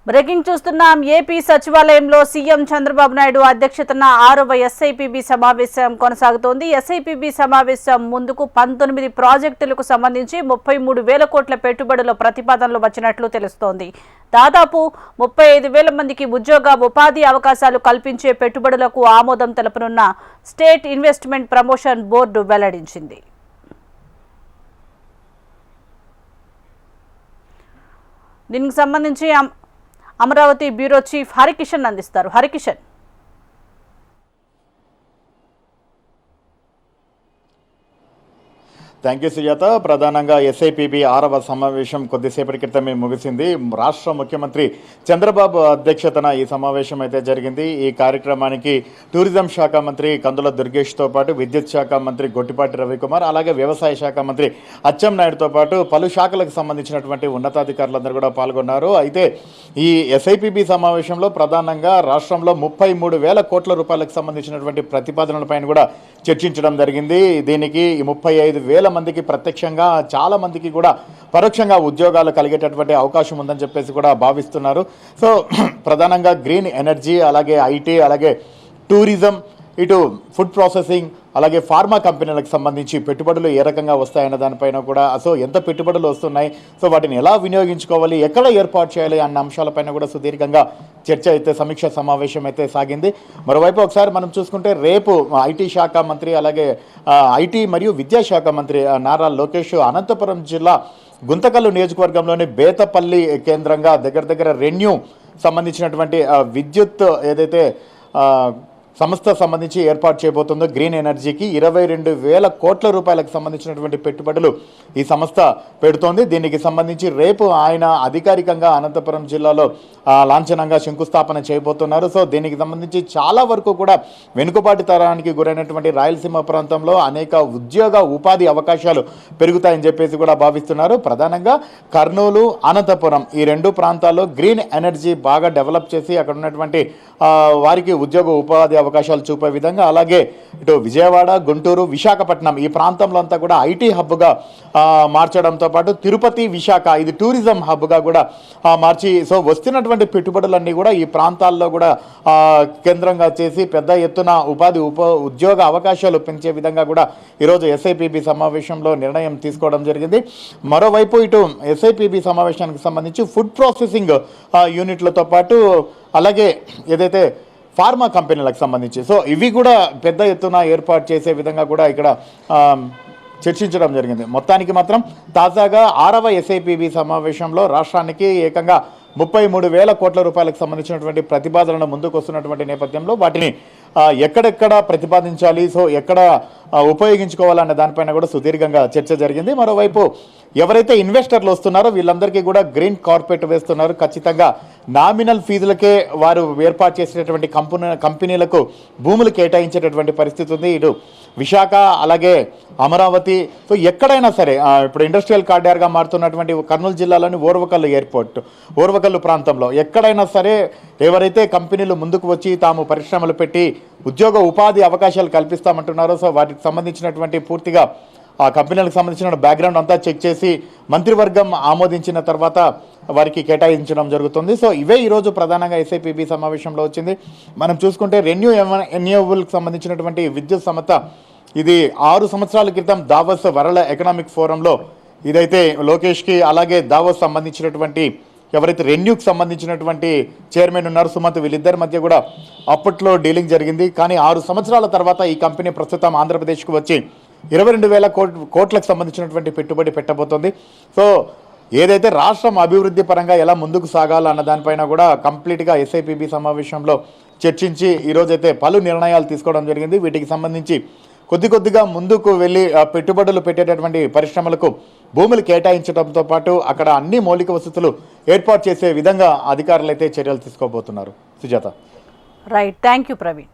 Breaking చూస్తున్నాం. AP సచివాలయంలో CM Chandrababu Naidu అధ్యక్షతన 6వ ఎస్ఐపిబి సమావేశం కొనసాగుతోంది. ఎస్ఐపిబి సమావేశం ముందుకు 19 ప్రాజెక్టులకు సంబంధించి 33,000 కోట్ల పెట్టుబడుల ప్రతిపాదనలు వచ్చినట్లు తెలుస్తోంది. దాదాపు 35,000 మందికి ఉపాధి అవకాశాలు కల్పించే పెట్టుబడులకు ఆమోదం తెలపనున్న స్టేట్ ఇన్వెస్ట్మెంట్ ప్రమోషన్ బోర్డు వెల్లడించింది. దీనికి సంబంధించి అమరావతి బ్యూరో చీఫ్ హరికిషన్ అందిస్తారు. Harikishan, thank you Sujatha. ప్రధానంగా ఎస్ఐపిబి 6వ సమావేశం కొద్దిసేపటి క్రితమే ముగిసింది. రాష్ట్ర ముఖ్యమంత్రి చంద్రబాబు అధ్యక్షతన ఈ సమావేశం అయితే జరిగింది. ఈ కార్యక్రమానికి టూరిజం శాఖ మంత్రి కందుల దుర్గేష్తో పాటు విద్యుత్ శాఖ మంత్రి గొట్టిపాటి రవికుమార్, అలాగే వ్యవసాయ శాఖ మంత్రి అచ్చెన్నాయుడుతో పాటు పలు శాఖలకు సంబంధించినటువంటి ఉన్నతాధికారులందరూ కూడా పాల్గొన్నారు. అయితే ఈ ఎస్ఐపిబి సమావేశంలో ప్రధానంగా రాష్ట్రంలో 33,000 కోట్ల రూపాయలకు సంబంధించినటువంటి ప్రతిపాదనలపైన కూడా చర్చించడం జరిగింది. దీనికి 35,000 మందికి ప్రత్యక్షంగా, చాలా మందికి కూడా పరోక్షంగా ఉద్యోగాలు కలిగేటటువంటి అవకాశం ఉందని చెప్పేసి కూడా భావిస్తున్నారు. సో ప్రధానంగా గ్రీన్ ఎనర్జీ, అలాగే ఐటీ, అలాగే టూరిజం, ఇటు ఫుడ్ ప్రాసెసింగ్, అలాగే ఫార్మా కంపెనీలకు సంబంధించి పెట్టుబడులు ఏ రకంగా వస్తాయన్న దానిపైన కూడా, సో ఎంత పెట్టుబడులు వస్తున్నాయి, సో వాటిని ఎలా వినియోగించుకోవాలి, ఎక్కడ ఏర్పాటు చేయాలి అన్న అంశాలపైన కూడా సుదీర్ఘంగా చర్చ అయితే, సమీక్ష సమావేశం అయితే సాగింది. మరోవైపు ఒకసారి మనం చూసుకుంటే రేపు ఐటీ శాఖ మంత్రి, అలాగే ఐటీ మరియు విద్యాశాఖ మంత్రి నారా లోకేష్ అనంతపురం జిల్లా గుంతకల్లు నియోజకవర్గంలోని బేతపల్లి కేంద్రంగా దగ్గర రెన్యూ సంబంధించినటువంటి విద్యుత్ ఏదైతే సంస్థ సంబంధించి ఏర్పాటు చేయబోతుందో గ్రీన్ ఎనర్జీకి 22,000 కోట్ల రూపాయలకు సంబంధించినటువంటి పెట్టుబడులు ఈ సంస్థ పెడుతోంది. దీనికి సంబంధించి రేపు ఆయన అధికారికంగా అనంతపురం జిల్లాలో లాంఛనంగా శంకుస్థాపన చేయబోతున్నారు. సో దీనికి సంబంధించి చాలా వరకు కూడా వెనుకబాటు తరానికి గురైనటువంటి రాయలసీమ ప్రాంతంలో అనేక ఉపాధి అవకాశాలు పెరుగుతాయని చెప్పేసి కూడా భావిస్తున్నారు. ప్రధానంగా కర్నూలు, అనంతపురం ఈ రెండు ప్రాంతాల్లో గ్రీన్ ఎనర్జీ బాగా డెవలప్ చేసి అక్కడ ఉన్నటువంటి వారికి ఉపాధి అవకాశాలు చూపే విధంగా, అలాగే ఇటు విజయవాడ, గుంటూరు, విశాఖపట్నం ఈ ప్రాంతంలో అంతా కూడా ఐటీ హబ్గా మార్చడంతో పాటు తిరుపతి, విశాఖ ఇది టూరిజం హబ్గా కూడా మార్చి, సో వస్తున్నటువంటి పెట్టుబడులన్నీ కూడా ఈ ప్రాంతాల్లో కూడా కేంద్రంగా చేసి పెద్ద ఎత్తున ఉద్యోగ అవకాశాలు పెంచే విధంగా కూడా ఈరోజు ఎస్ఐపిబి సమావేశంలో నిర్ణయం తీసుకోవడం జరిగింది. మరోవైపు ఇటు ఎస్ఐపిబి సమావేశానికి సంబంధించి ఫుడ్ ప్రాసెసింగ్ యూనిట్లతో పాటు, అలాగే ఏదైతే ఫార్మా కంపెనీలకు సంబంధించి, సో ఇవి కూడా పెద్ద ఎత్తున ఏర్పాటు చేసే విధంగా కూడా ఇక్కడ చర్చించడం జరిగింది. మొత్తానికి మాత్రం తాజాగా 6వ ఎస్ఐపిబి సమావేశంలో రాష్ట్రానికి ఏకంగా 33,000 కోట్ల రూపాయలకు సంబంధించినటువంటి ప్రతిపాదనలు ముందుకు వస్తున్నటువంటి నేపథ్యంలో వాటిని ఎక్కడెక్కడ ప్రతిపాదించాలి, సో ఎక్కడ ఉపయోగించుకోవాలన్న దానిపైన కూడా సుదీర్ఘంగా చర్చ జరిగింది. మరోవైపు ఎవరైతే ఇన్వెస్టర్లు వస్తున్నారో వీళ్ళందరికీ కూడా గ్రీన్ కార్పెట్ వేస్తున్నారు. ఖచ్చితంగా నామినల్ ఫీజులకే వారు ఏర్పాటు చేసేటటువంటి కంపెనీలకు భూములు కేటాయించేటటువంటి పరిస్థితి ఉంది. ఇటు విశాఖ, అలాగే అమరావతి, సో ఎక్కడైనా సరే ఇప్పుడు ఇండస్ట్రియల్ కారిడార్గా మారుతున్నటువంటి కర్నూలు జిల్లాలోని ఓర్వకల్లు ఎయిర్పోర్ట్, ఓర్వకల్లు ప్రాంతంలో ఎక్కడైనా సరే ఎవరైతే కంపెనీలు ముందుకు వచ్చి తాము పరిశ్రమలు పెట్టి ఉపాధి అవకాశాలు కల్పిస్తామంటున్నారో, సో వాటికి సంబంధించినటువంటి పూర్తిగా ఆ కంపెనీలకు సంబంధించిన బ్యాక్గ్రౌండ్ అంతా చెక్ చేసి మంత్రివర్గం ఆమోదించిన తర్వాత వారికి జరుగుతుంది. సో ఇవే ఈరోజు ప్రధానంగా ఎస్ఐపిబి సమావేశంలో వచ్చింది. మనం చూసుకుంటే రెన్యూవబుల్కి సంబంధించినటువంటి విద్యుత్ సంస్థ ఇది 6 సంవత్సరాల క్రితం దావోస్ వరల్డ్ ఎకనామిక్ ఫోరంలో ఇదైతే లోకేష్కి, అలాగే దావోస్ సంబంధించినటువంటి ఎవరైతే రెన్యూకి సంబంధించినటువంటి చైర్మన్ ఉన్నారు సుమంత్, వీళ్ళిద్దరి మధ్య కూడా అప్పట్లో డీలింగ్ జరిగింది. కానీ 6 సంవత్సరాల తర్వాత ఈ కంపెనీ ప్రస్తుతం ఆంధ్రప్రదేశ్కు వచ్చి 22,000 కోట్లకు సంబంధించినటువంటి పెట్టుబడి పెట్టబోతోంది. సో ఏదైతే రాష్ట్రం అభివృద్ధి పరంగా ఎలా ముందుకు సాగాలన్న దానిపైన కూడా కంప్లీట్గా ఎస్ఐపిబి సమావేశంలో చర్చించి ఈరోజైతే పలు నిర్ణయాలు తీసుకోవడం జరిగింది. వీటికి సంబంధించి కొద్దిగా ముందుకు వెళ్ళి పెట్టుబడులు పెట్టేటటువంటి పరిశ్రమలకు భూములు కేటాయించడంతో పాటు అక్కడ అన్ని మౌలిక వసతులు ఏర్పాటు చేసే విధంగా అధికారులు అయితే చర్యలు తీసుకోబోతున్నారు. Sujata. Right, thank you Praveen.